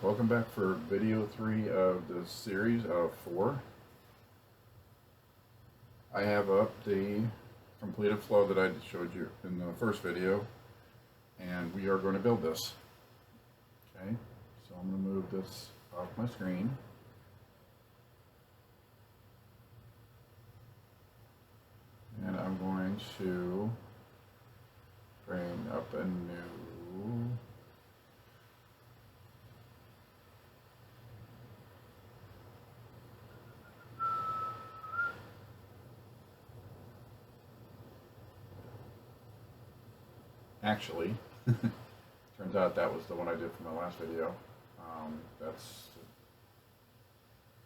Welcome back for video 3 of this series of 4. I have up the completed flow that I showed you in the first video, and we are going to build this. Okay, so I'm going to move this off my screen. And I'm going to bring up a new Actually, turns out that was the one I did from my last video.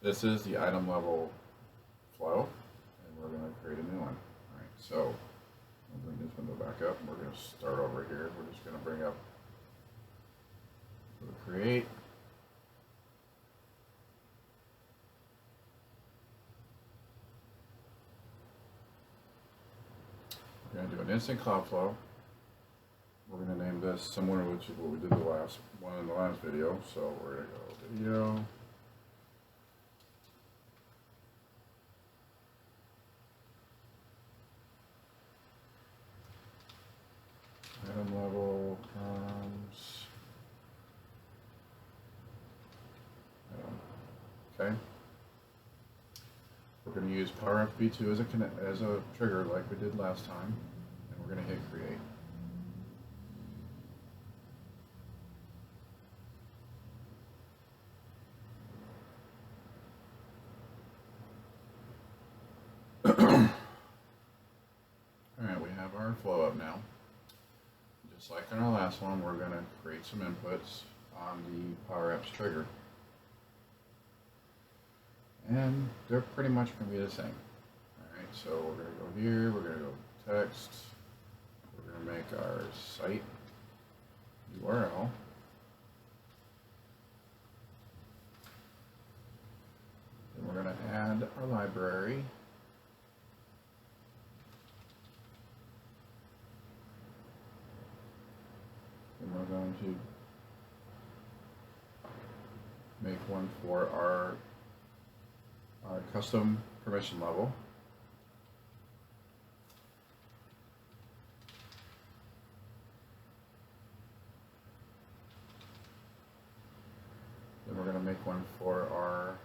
This is the item level flow, and we're going to create a new one. All right, so I'll bring this window back up, and we're going to start over here. We're just going to bring up the create. We're going to do an instant cloud flow. We're going to name this similar to what we did the last one in the last video. So we're going to go video. Item level, Perms. Okay. We're going to use power FB2 as a trigger like we did last time, and we're going to hit create. Alright, we have our flow up now. Just like in our last one, we're going to create some inputs on the Power Apps trigger. And they're pretty much going to be the same. Alright, so we're going to go here, we're going to go text, we're going to make our site URL. Then we're going to add our library. And we're going to make one for our custom permission level. Then we're going to make one for our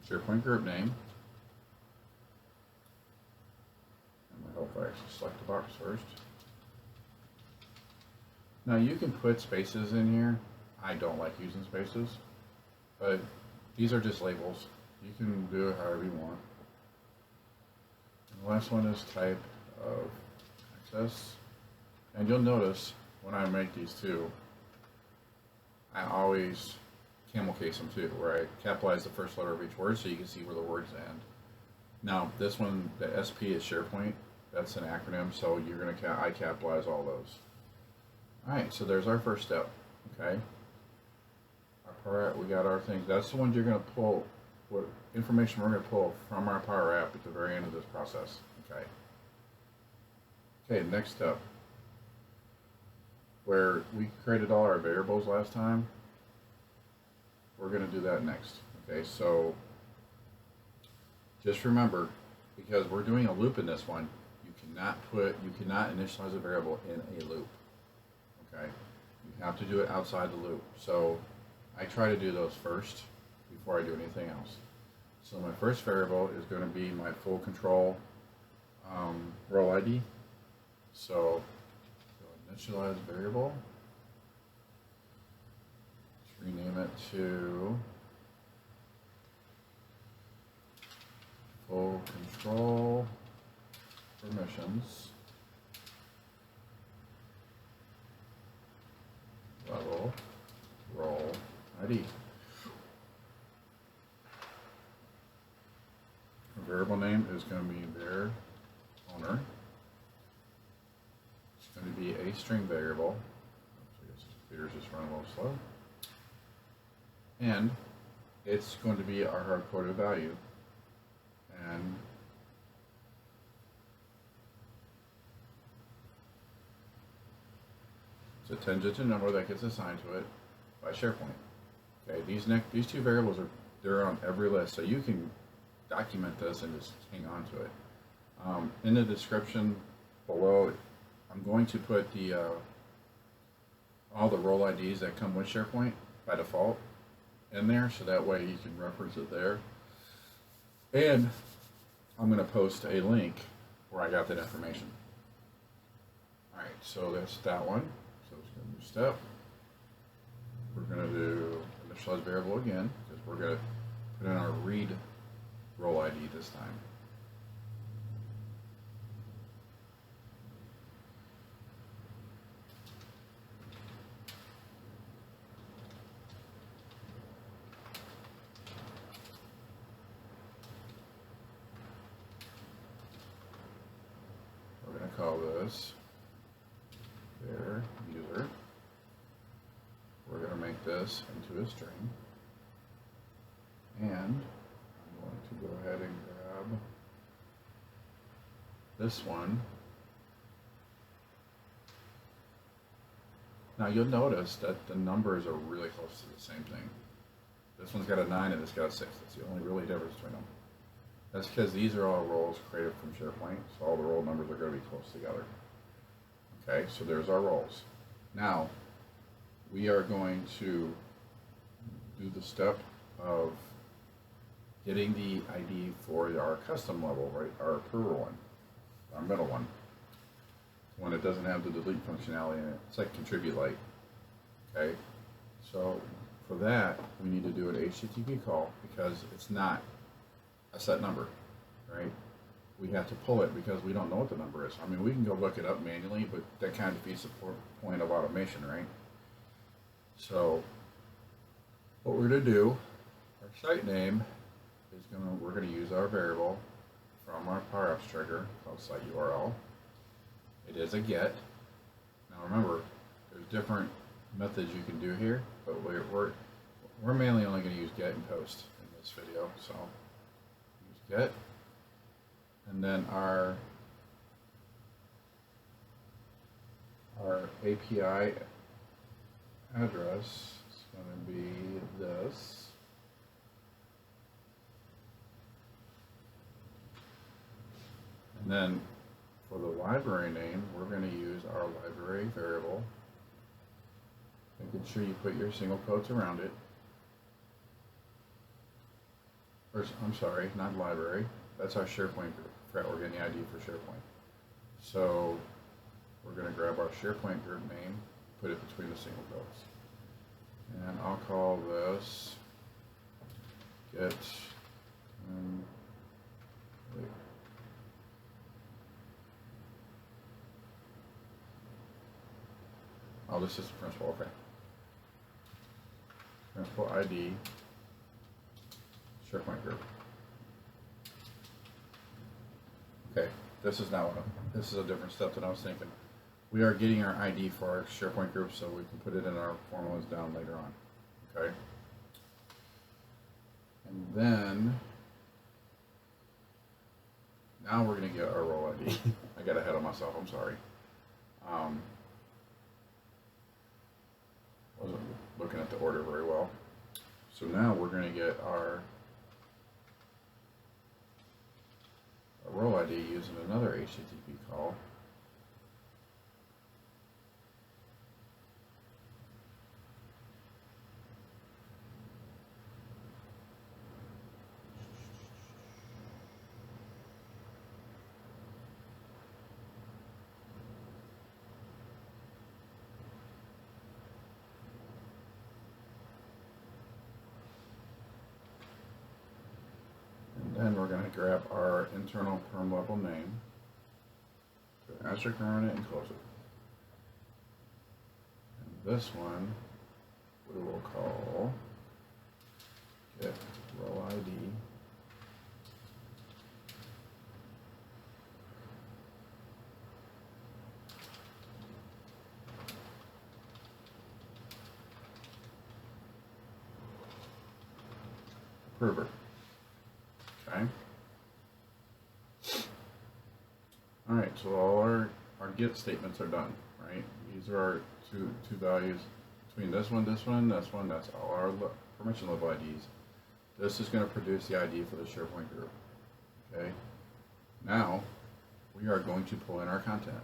SharePoint group name. And I hope I actually select the box first. Now you can put spaces in here. I don't like using spaces, but these are just labels. You can do it however you want. And the last one is type of access. And you'll notice when I make these two, I always camel case them too, where I capitalize the first letter of each word so you can see where the words end. Now this one, the SP is SharePoint. That's an acronym, so you're going to I capitalize all those. Alright, so there's our first step. Okay. We got our things. That's the ones you're going to pull, what information we're going to pull from our Power App at the very end of this process. Okay. Okay, next step. Where we created all our variables last time, we're going to do that next. Okay, so just remember, because we're doing a loop in this one, you cannot initialize a variable in a loop. Okay, you have to do it outside the loop. So I try to do those first before I do anything else. So my first variable is going to be my full control role ID. So initialize variable. Let's rename it to full control permissions level role ID. The variable name is going to be var owner. It's going to be a string variable. I guess the computer's just running a little slow. And it's going to be our hard-coded value. And It's a 10-digit number that gets assigned to it by SharePoint. Okay, these two variables they're on every list, so you can document this and just hang on to it. In the description below, I'm going to put all the role IDs that come with SharePoint by default in there, so that way you can reference it there. And I'm going to post a link where I got that information. Alright, so that's that one. So it's going to be step. We're going to do initialize variable again, because we're going to put in our read role ID this time. We're going to call this their user. We're going to make this into a string. And I'm going to go ahead and grab this one. Now you'll notice that the numbers are really close to the same thing. This one's got a 9 and this got a 6. That's the only really difference between them. That's because these are all roles created from SharePoint, so all the role numbers are going to be close together. Okay, so there's our roles. Now, we are going to do the step of getting the ID for our custom level, right? Our approver one, our middle one. One that doesn't have the delete functionality in it. It's like contribute light. Okay, so for that, we need to do an HTTP call because it's not a set number, right? We have to pull it because we don't know what the number is. I mean, we can go look it up manually, but that kind of defeats the point of automation, right? So what we're going to do, our site name is we're going to use our variable from our Power Apps trigger called site URL. It is a get. Now remember, there's different methods you can do here, but we're mainly only going to use get and post in this video. So use get, and then our API address is going to be this. And then for the library name, we're going to use our library variable, making sure you put your single quotes around it. Or, I'm sorry, not library. That's our SharePoint group. We're getting the ID for SharePoint. So we're going to grab our SharePoint group name, put it between the single quotes. And I'll call this get wait. Oh, this is the principal, okay. Principal ID, SharePoint group. Okay, this is a different step than I was thinking. We are getting our ID for our SharePoint group so we can put it in our formulas down later on, okay? And then, now we're gonna get our role ID. I got ahead of myself, I'm sorry. Wasn't looking at the order very well. So now we're going to get our role ID using another HTTP call. Then we're going to grab our internal perm level name, put an asterisk around it, and close it. And this one we will call get role ID. Approver. Okay. Alright, so all our get statements are done, right? These These are our two values between this one, this one, this one. That's all our permission level IDs. This is going to produce the ID for the SharePoint group. Okay. Now we are going to pull in our content.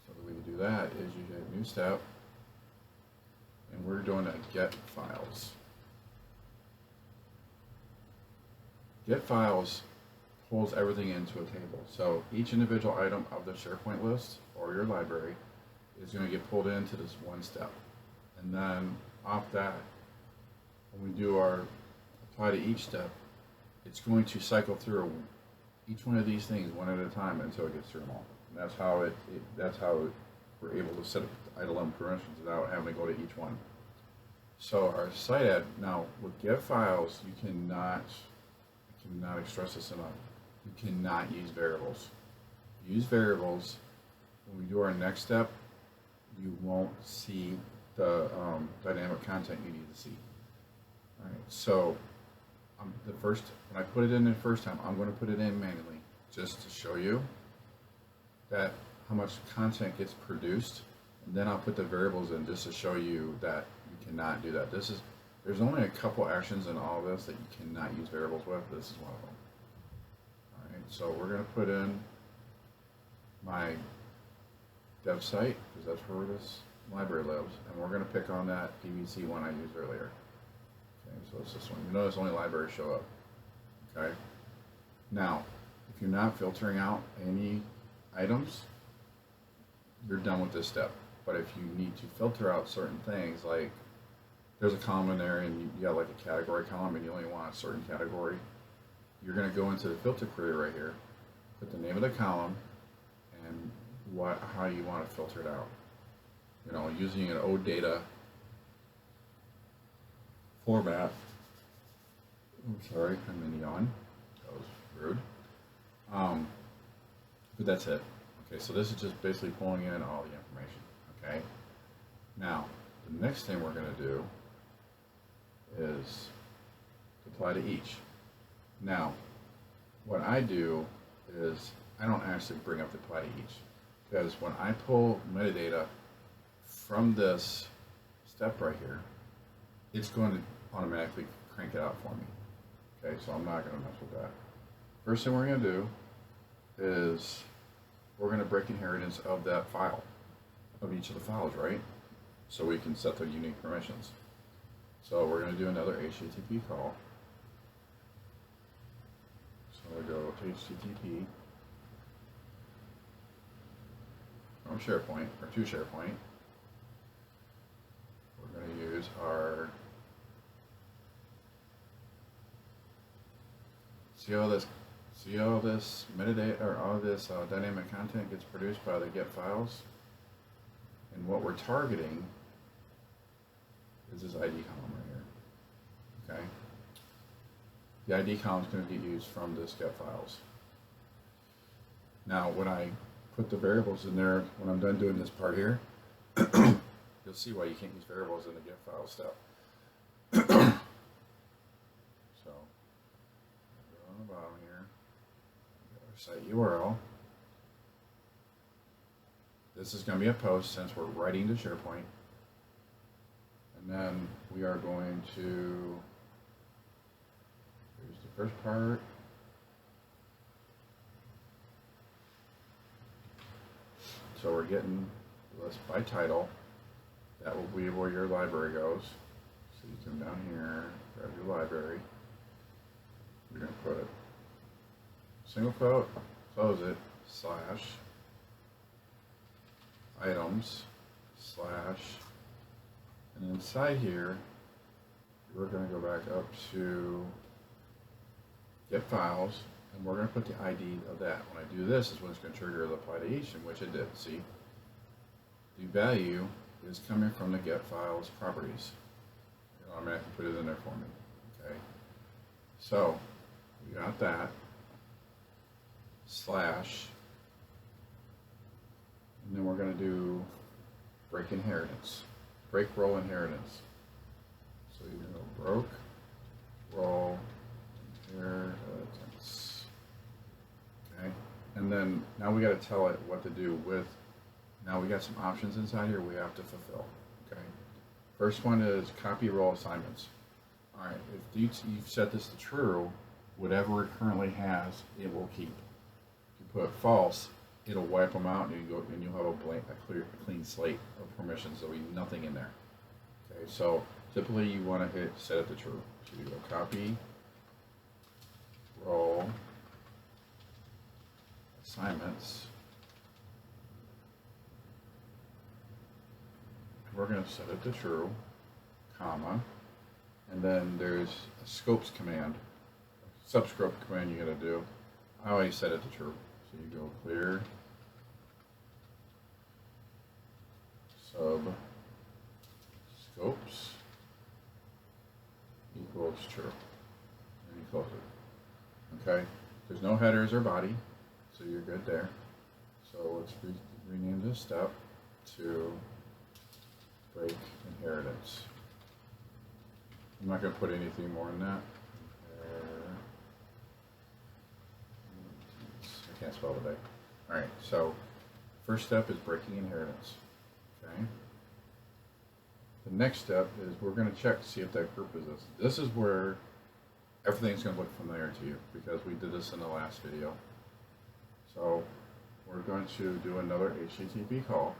So the way to do that is you hit New Step, and we're doing a Get Files. Get Files pulls everything into a table. So each individual item of the SharePoint list or your library is going to get pulled into this one step. And then off that, when we do our apply to each step, it's going to cycle through each one of these things one at a time until it gets through them all. And that's how we're able to set up IDLM permissions without having to go to each one. So our site ad, now with Get Files, I cannot express this enough. You cannot use variables. Use variables. When we do our next step, you won't see the dynamic content you need to see. All right, so when I put it in the first time, I'm going to put it in manually just to show you that how much content gets produced, and then I'll put the variables in just to show you that you cannot do that. There's only a couple actions in all of this that you cannot use variables with. This is one of them. All right, so we're going to put in my dev site because that's where this library lives, and we're going to pick on that PVC one I used earlier. Okay, so it's this one. You notice only libraries show up. Okay. Now, if you're not filtering out any items, you're done with this step. But if you need to filter out certain things, like there's a column in there and you got like a category column and you only want a certain category, you're going to go into the filter query right here, put the name of the column and how you want to filter it out. You know, using an OData format. I'm sorry, I'm in yawn. That was rude. But that's it. Okay, so this is just basically pulling in all the information. Okay. Now, the next thing we're going to do is apply to each. Now, what I do is I don't actually bring up the apply to each, because when I pull metadata from this step right here, it's going to automatically crank it out for me. Okay, so I'm not going to mess with that. First thing we're going to do is we're going to break inheritance of that file, of each of the files, right? So we can set the unique permissions. So we're going to do another HTTP call. So we go to HTTP from SharePoint, or to SharePoint. We're going to use our, see all this metadata, or all this dynamic content gets produced by the get files. And what we're targeting is this ID column right here. Okay. The ID column is going to get used from this get files. Now, when I put the variables in there, when I'm done doing this part here, you'll see why you can't use variables in the get file step. So, on the bottom here, our site URL. This is going to be a post since we're writing to SharePoint. And then we are going to, here's the first part. So we're getting the list by title. That will be where your library goes. So you come down here, grab your library. You're going to put single quote, close it, slash, items, slash, and inside here, we're going to go back up to get files, and we're going to put the ID of that. When I do this is when it's going to trigger the apply to each, which it did. See, the value is coming from the get files properties. It'll automatically put it in there for me. Okay, so we got that, slash, and then we're going to do break inheritance, break role inheritance. So you're going to broke role inheritance. Okay, and then now we got to tell it what to do with Now we got some options inside here we have to fulfill. Okay. First one is copy role assignments. All right, if you've set this to true, whatever it currently has, it will keep. If you put false, it'll wipe them out, and you'll have a clean slate of permissions. There'll be nothing in there. Okay, so typically you want to hit set it to true. So you go copy role assignments. We're going to set it to true, comma, and then there's a scopes command, a subscript command you got to do. I always set it to true. So you go clear sub scopes equals true, and you close it. Okay, there's no headers or body, so you're good there. So let's rename this step to break inheritance. I'm not going to put anything more in that. I can't spell today. Alright, so first step is breaking inheritance. Okay. The next step is we're going to check to see if that group exists. This is where everything's going to look familiar to you because we did this in the last video. So we're going to do another HTTP call.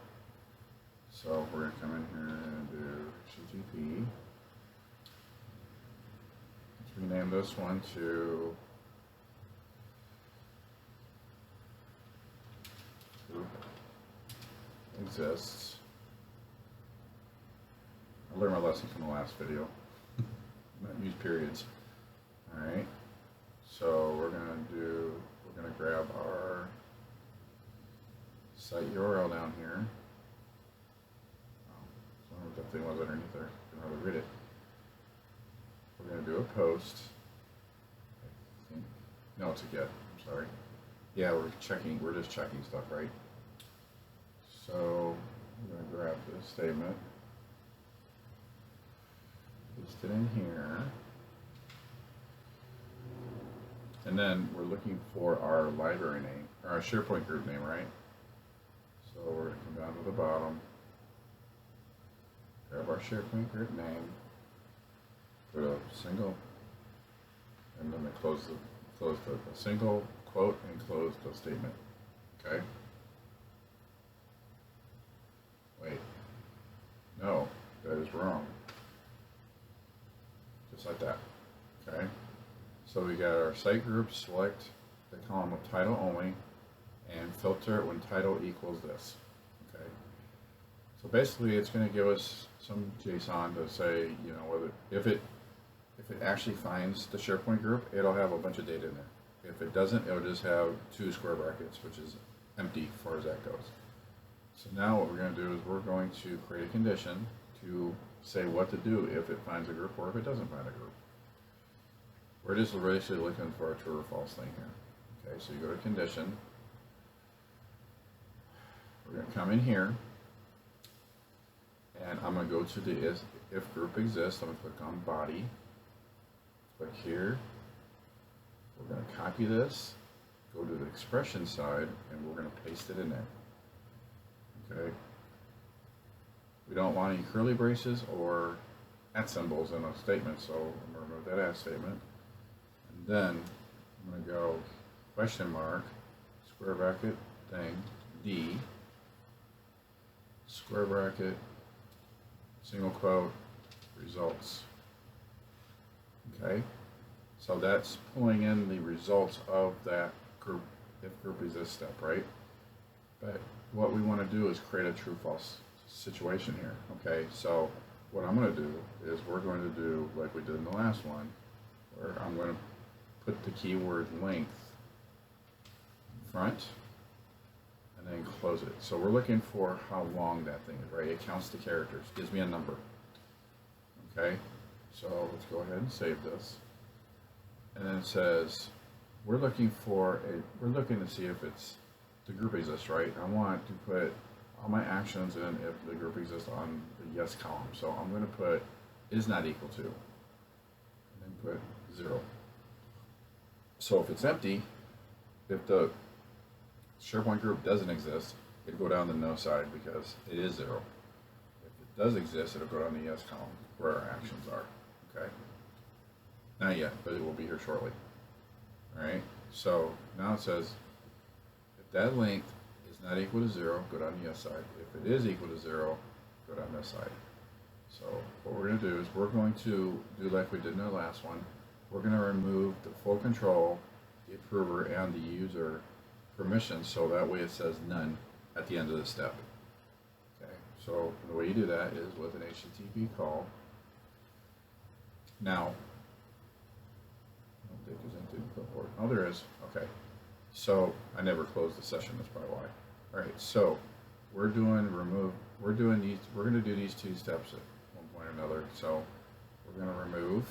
So we're going to come in here and do HTTP. Let's rename this one to group exists. I learned my lesson from the last video. Not use periods. Alright. So we're gonna grab our site URL down here. That thing was underneath there. I can hardly read it. We're going to do a post. I think. No, it's a get. I'm sorry. Yeah, we're just checking stuff, right? So I'm going to grab this statement, paste it in here, and then we're looking for our library name, or our SharePoint group name, right? So we're going to come down to the bottom. Grab our SharePoint group name, put a single, and then close the single quote and close the statement. Okay. Wait. No, that is wrong. Just like that. Okay. So we got our site group, select the column of title only, and filter it when title equals this. Okay. So basically, it's going to give us some JSON to say, you know, whether if it actually finds the SharePoint group, it'll have a bunch of data in there. If it doesn't, it'll just have 2 square brackets, which is empty as far as that goes. So now what we're going to do is we're going to create a condition to say what to do if it finds a group or if it doesn't find a group. We're just basically looking for a true or false thing here. Okay, so you go to condition. We're going to come in here. And I'm going to go to the if group exists. I'm going to click on body. Click here. We're going to copy this, go to the expression side, and we're going to paste it in there. Okay. We don't want any curly braces or at symbols in a statement, so I'm going to remove that at statement. And then I'm going to go question mark, square bracket, thing, D, square bracket, single quote, results. Okay, so that's pulling in the results of that group, if group exists step, right? But what we want to do is create a true false situation here. Okay, so what I'm going to do is we're going to do like we did in the last one, where I'm going to put the keyword length in front and then close it. So we're looking for how long that thing is, right? It counts the characters, gives me a number. Okay, so let's go ahead and save this. And then it says we're looking to see if the group exists, right? I want to put all my actions in if the group exists on the yes column. So I'm going to put is not equal to, and then put 0. So if it's empty, if the SharePoint group doesn't exist, it'd go down the no side because it is 0. If it does exist, it'll go down the yes column where our actions are. Okay? Not yet, but it will be here shortly. Alright? So now it says if that length is not equal to 0, go down the yes side. If it is equal to 0, go down this side. So what we're going to do is we're going to do like we did in our last one. We're going to remove the full control, the approver, and the user permission, so that way it says none at the end of the step. Okay, so the way you do that is with an HTTP call. Now, I don't think there's anything to clipboard. Oh, there is. Okay, so I never closed the session. That's probably why. All right, so we're doing remove. We're doing these. We're going to do these 2 steps at one point or another. So we're going to remove.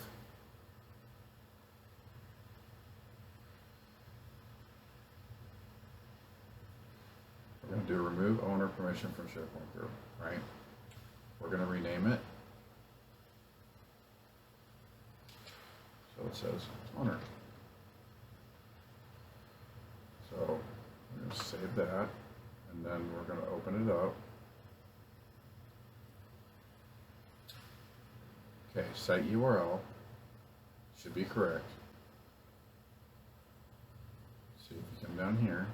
We're going to do remove owner permission from SharePoint group, right? We're going to rename it. So it says owner. So we're going to save that, and then we're going to open it up. Okay, site URL should be correct. See if you come down here.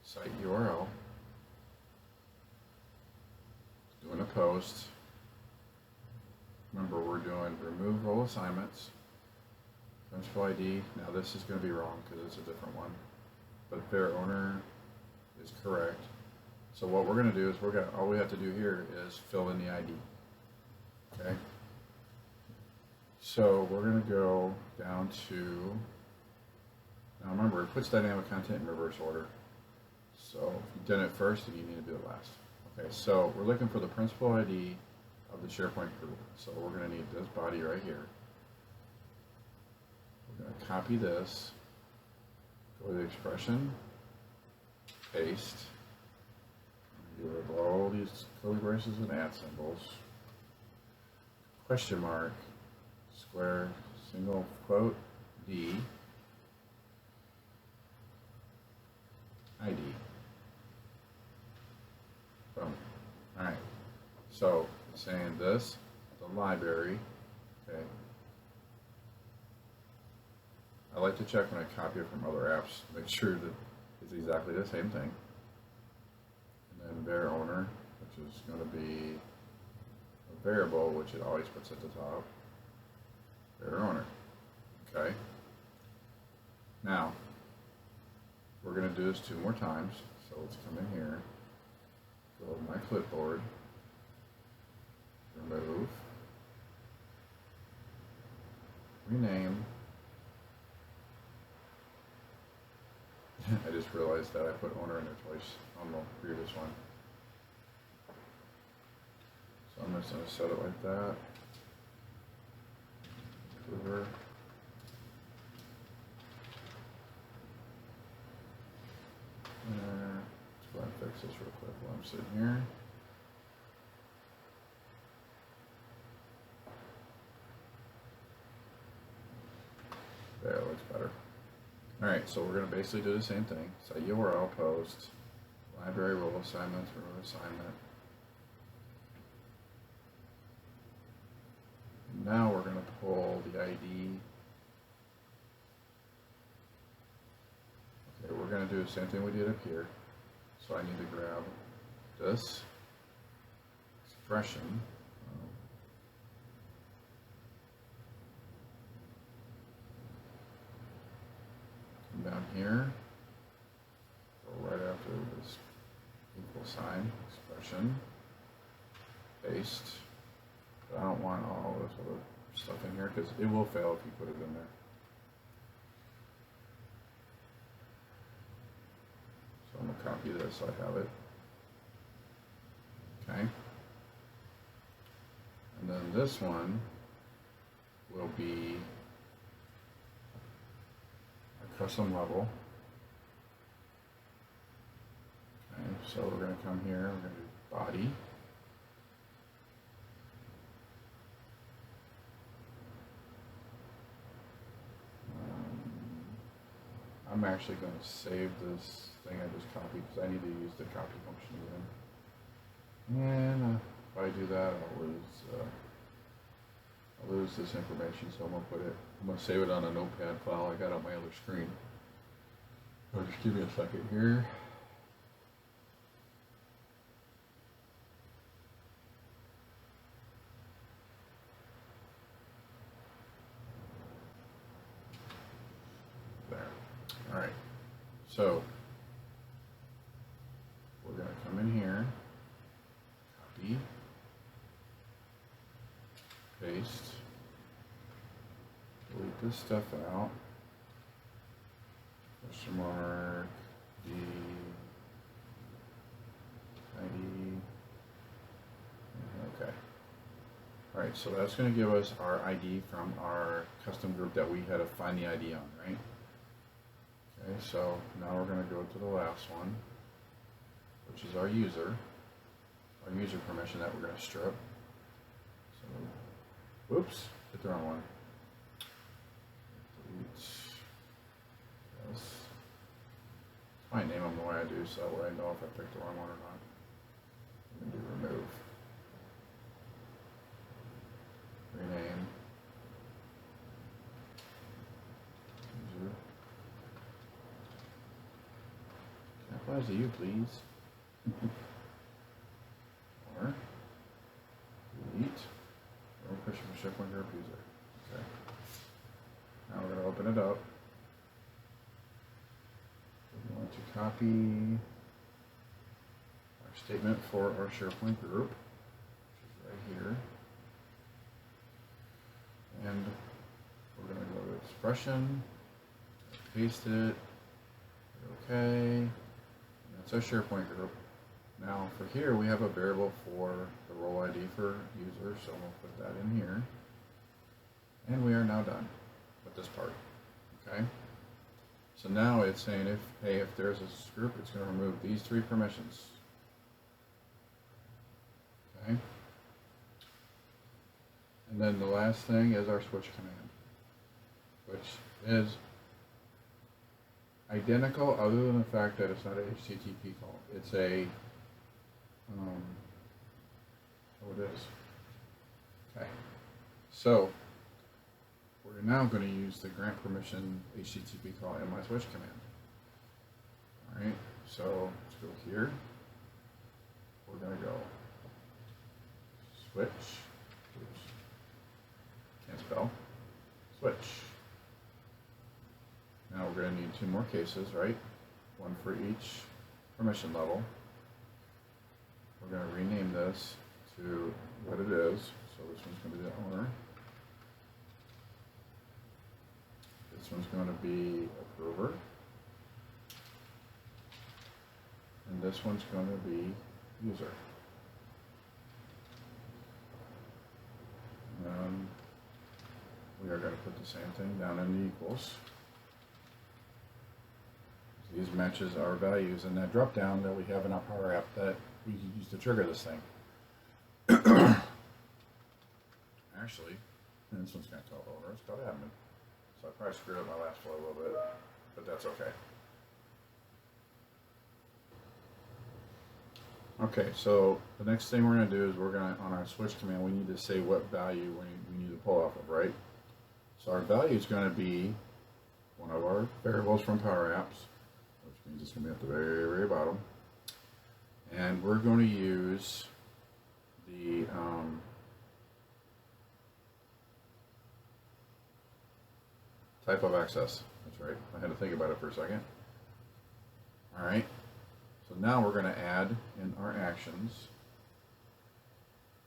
Site URL, doing a post. Remember, we're doing remove role assignments, principal ID. Now this is going to be wrong because it's a different one, but their owner is correct. So what we're going to do is all we have to do here is fill in the ID. Okay. So we're going to go down to. Now remember, it puts dynamic content in reverse order. So if you've done it first, then you need to do it last. Okay, so we're looking for the principal ID of the SharePoint group. So we're going to need this body right here. We're going to copy this, go to the expression, paste, do it below all these curly braces and @ symbols, question mark, square, single quote, D, ID. Boom. Alright. So it's saying this, the library. Okay. I like to check when I copy it from other apps, make sure that it's exactly the same thing. And then var owner, which is going to be a variable, which it always puts at the top. Var owner. Okay. Now, we're going to do this 2 more times. So let's come in here, go to my clipboard, remove, rename. I just realized that I put owner in there twice on the previous one. So I'm just going to set it like that. Approver. Let's go ahead and fix this real quick while I'm sitting here. There, it looks better. Alright, so we're going to basically do the same thing. Site URL post, library role assignments, remove assignment. Now we're going to pull the ID. Okay, we're going to do the same thing we did up here. So I need to grab this expression. Come down here. Go right after this equal sign, expression, paste. But I don't want all this other stuff in here because it will fail if you put it in there. So I'm going to copy this so I have it. Okay. And then this one will be a custom level. Okay, so we're going to come here, we're going to do body. I'm actually going to save this thing I just copied because I need to use the copy function again. And if I do that, I'll lose this information. So I'm going to save it on a notepad file I got on my other screen. So just give me a second here. Alright, so we're going to come in here, copy, paste, delete this stuff out, question mark, D, ID, okay. Alright, so that's going to give us our ID from our custom group that we had to find the ID on, right? Okay, so now we're going to go to the last one, which is our user permission that we're going to strip. So, whoops, hit the wrong one. Delete this. I might name them the way I do, so that way I know if I picked the wrong one or not. I'm going to do remove. Rename. User. Applies to you, please. Or delete. Or push from SharePoint group user. Okay. Now we're going to open it up. We want to copy our statement for our SharePoint group, which is right here. And we're going to go to expression, paste it, okay. That's our SharePoint group. Now for here we have a variable for the role ID for user, so we'll put that in here. And we are now done with this part. Okay. So now it's saying if there's a group, it's going to remove these 3 permissions. Okay. And then the last thing is our switch command, which is identical other than the fact that it's not a HTTP call. It's a, it is. Okay. So, we're now going to use the grant permission HTTP call in my switch command. Alright, so let's go here. We're going to go switch, oops, can't spell, switch. Now we're going to need 2 more cases, right? One for each permission level. We're going to rename this to what it is. So this one's going to be the owner. This one's going to be approver. And this one's going to be user. And we are going to put the same thing down in the equals. These matches our values in that drop down that we have in our Power App that we use to trigger this thing. Actually, and this one's going to call owner, it's called admin. So I probably screwed up my last flow a little bit, but that's okay. Okay, so the next thing we're going to do is we're going to, on our switch command, we need to say what value we need to pull off of, right? So our value is going to be one of our variables from Power Apps, which means it's going to be at the very, very bottom. And we're going to use the type of access. That's right. I had to think about it for a second. All right. So now we're going to add in our actions.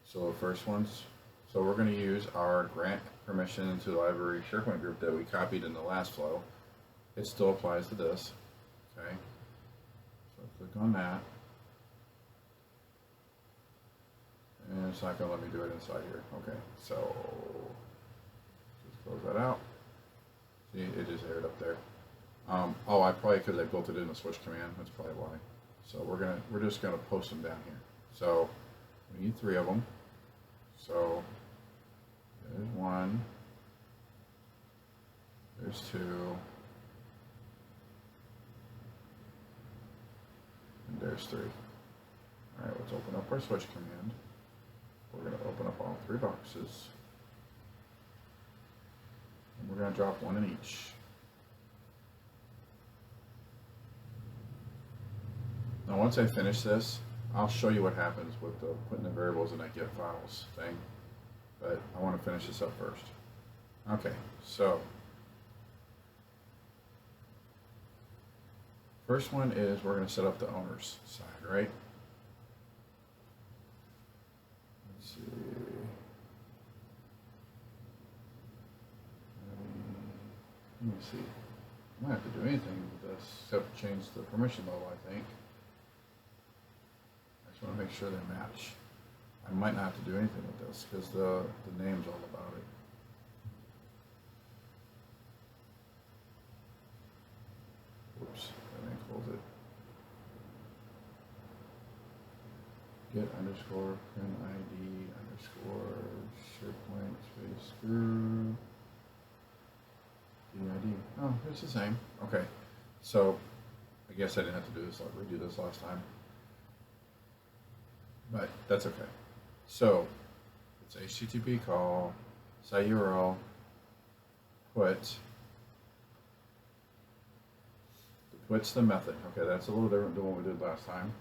So the first one's, so we're going to use our grant permission to the library SharePoint group that we copied in the last flow. It still applies to this. Okay. So click on that. And it's not going to let me do it inside here. Okay. So just close that out. See, it just aired up there. Oh, I probably, because I built it in a switch command. That's probably why. So we're just gonna post them down here. So we need 3 of them. So there's 1. There's 2. and there's 3. All right, let's open up our switch command. We're going to open up all 3 boxes. And we're going to drop 1 in each. Now once I finish this, I'll show you what happens with the putting the variables in that get files thing. But I want to finish this up first. Okay, so first one is we're going to set up the owner's side, right? Let's see. Let me see. I don't have to do anything with this except change the permission level, I think. I just want to make sure they match. I might not have to do anything with this because the name's all about it. Oops, I didn't close it. Get underscore print ID underscore SharePoint space through DID. Oh, it's the same. Okay, so I guess I didn't have to do this. I'll redo this last time, but that's okay. So it's HTTP call, site URL, puts the method. Okay, that's a little different than what we did last time.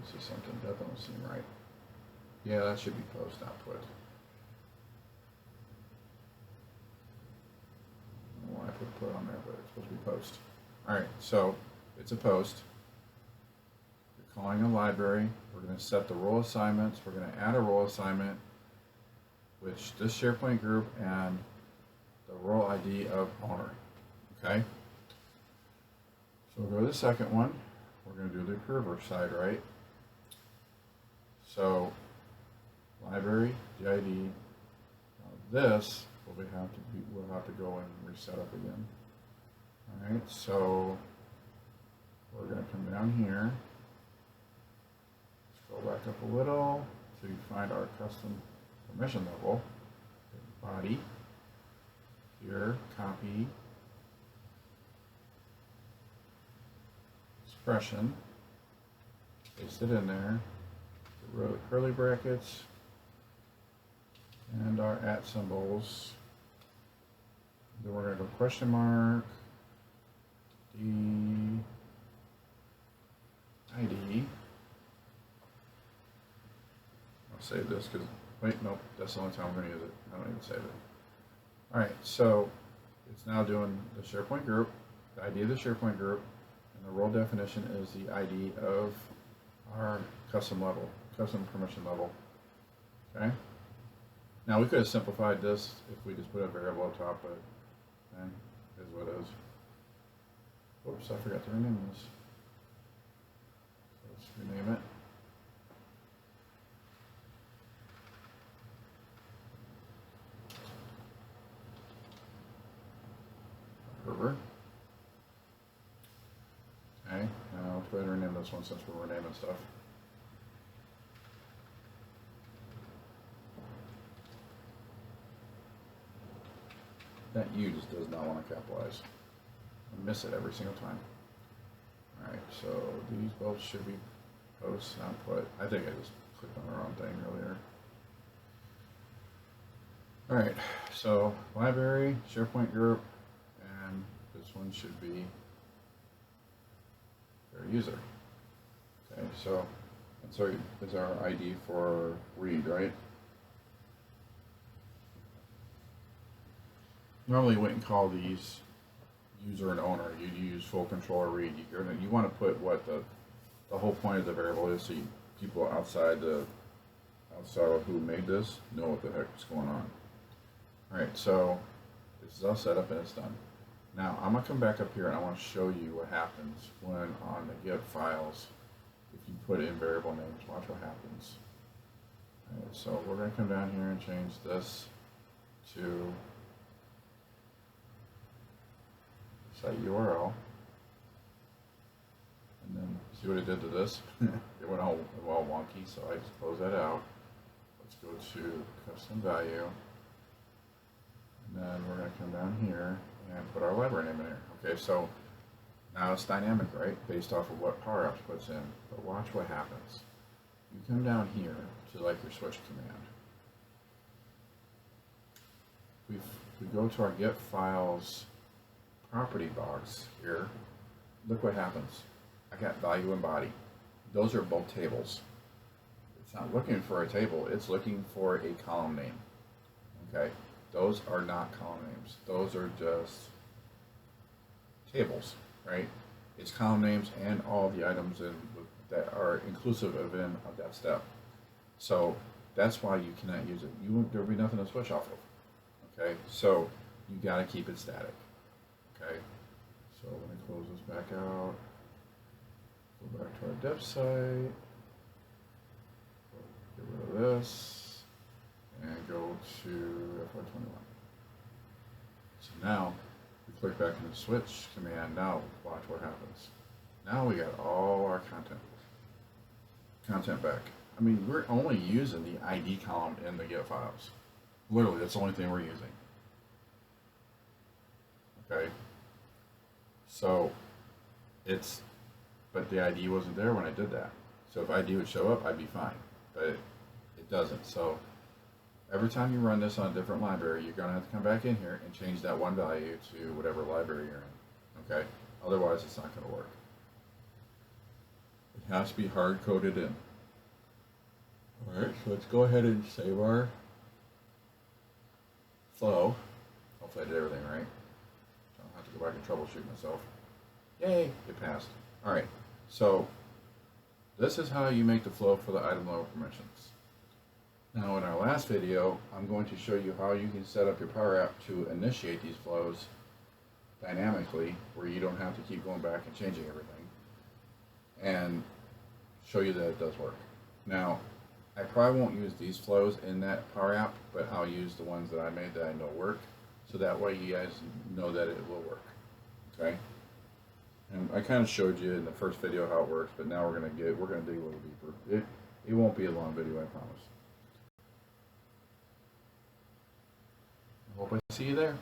This is something that doesn't seem right. Yeah, that should be post, not put. I don't know why I put on there, but it's supposed to be post. All right, so it's a post. You're calling a library. We're going to set the role assignments. We're going to add a role assignment, which this SharePoint group and the role ID of owner. Okay. So we'll go to the second one. We're going to do the curver side, right? So library DID. Now this we'll have to go and reset up again. All right, so we're going to come down here, scroll back up a little to find our custom permission level. Body here, copy, expression, paste it in there. The curly brackets and our @ symbols. Then we're going to go question mark, D, ID. I'll save this because, wait, nope, that's the only time we're going to use it. I don't even save it. All right, so it's now doing the SharePoint group, the ID of the SharePoint group, and the role definition is the ID of our custom permission level. Okay. Now we could have simplified this if we just put a variable up top, but then is what it is. Oops, I forgot to rename this. So let's rename it. Curver. Okay, now let's go ahead and rename this one since we're renaming stuff. That U just does not want to capitalize. I miss it every single time. Alright, so these both should be posts, not put. I think I just clicked on the wrong thing earlier. Alright, so library, SharePoint group, and this one should be their user. Okay, so that's our ID for read, right? Normally you wouldn't call these user and owner. You'd use full control or read. You want to put what the whole point of the variable is, so people outside of who made this know what the heck is going on. Alright, so this is all set up and it's done. Now I'm going to come back up here and I want to show you what happens when on the get files, if you put in variable names. Watch what happens. Alright, so we're going to come down here and change this to site URL, and then see what it did to this. It went all wonky, so I just close that out. Let's go to custom value, And then we're going to come down here and put our library name in here. Okay, so now it's dynamic, right? Based off of what Power Apps puts in. But watch what happens. You come down here to like your switch command. We go to our get files property box here. Look what happens. I got value and body. Those are both tables. It's not looking for a table, it's looking for a column name. Okay, those are not column names. Those are just tables, right? It's column names and all the items that are inclusive of that step. So that's why you cannot use it. There'll be nothing to switch off of. Okay, so you got to keep it static. Okay, so let me close this back out. Go back to our dev site. Get rid of this and go to FY21. So now we click back in the switch command. Now watch what happens. Now we got all our content back. I mean, we're only using the ID column in the get files. Literally, that's the only thing we're using. Okay. So but the ID wasn't there when I did that. So if ID would show up, I'd be fine. But it doesn't. So every time you run this on a different library, you're going to have to come back in here and change that one value to whatever library you're in. Okay? Otherwise, it's not going to work. It has to be hard-coded in. Alright, so let's go ahead and save our flow. Hopefully I did everything right. I don't have to go back and troubleshoot myself. Yay, it passed. Alright, so this is how you make the flow for the item level permissions. Now in our last video, I'm going to show you how you can set up your Power App to initiate these flows dynamically, where you don't have to keep going back and changing everything, and show you that it does work. Now, I probably won't use these flows in that Power App, but I'll use the ones that I made that I know work, so that way you guys know that it will work. Okay? And I kind of showed you in the first video how it works, but now we're gonna dig a little deeper. It won't be a long video, I promise. I hope I see you there.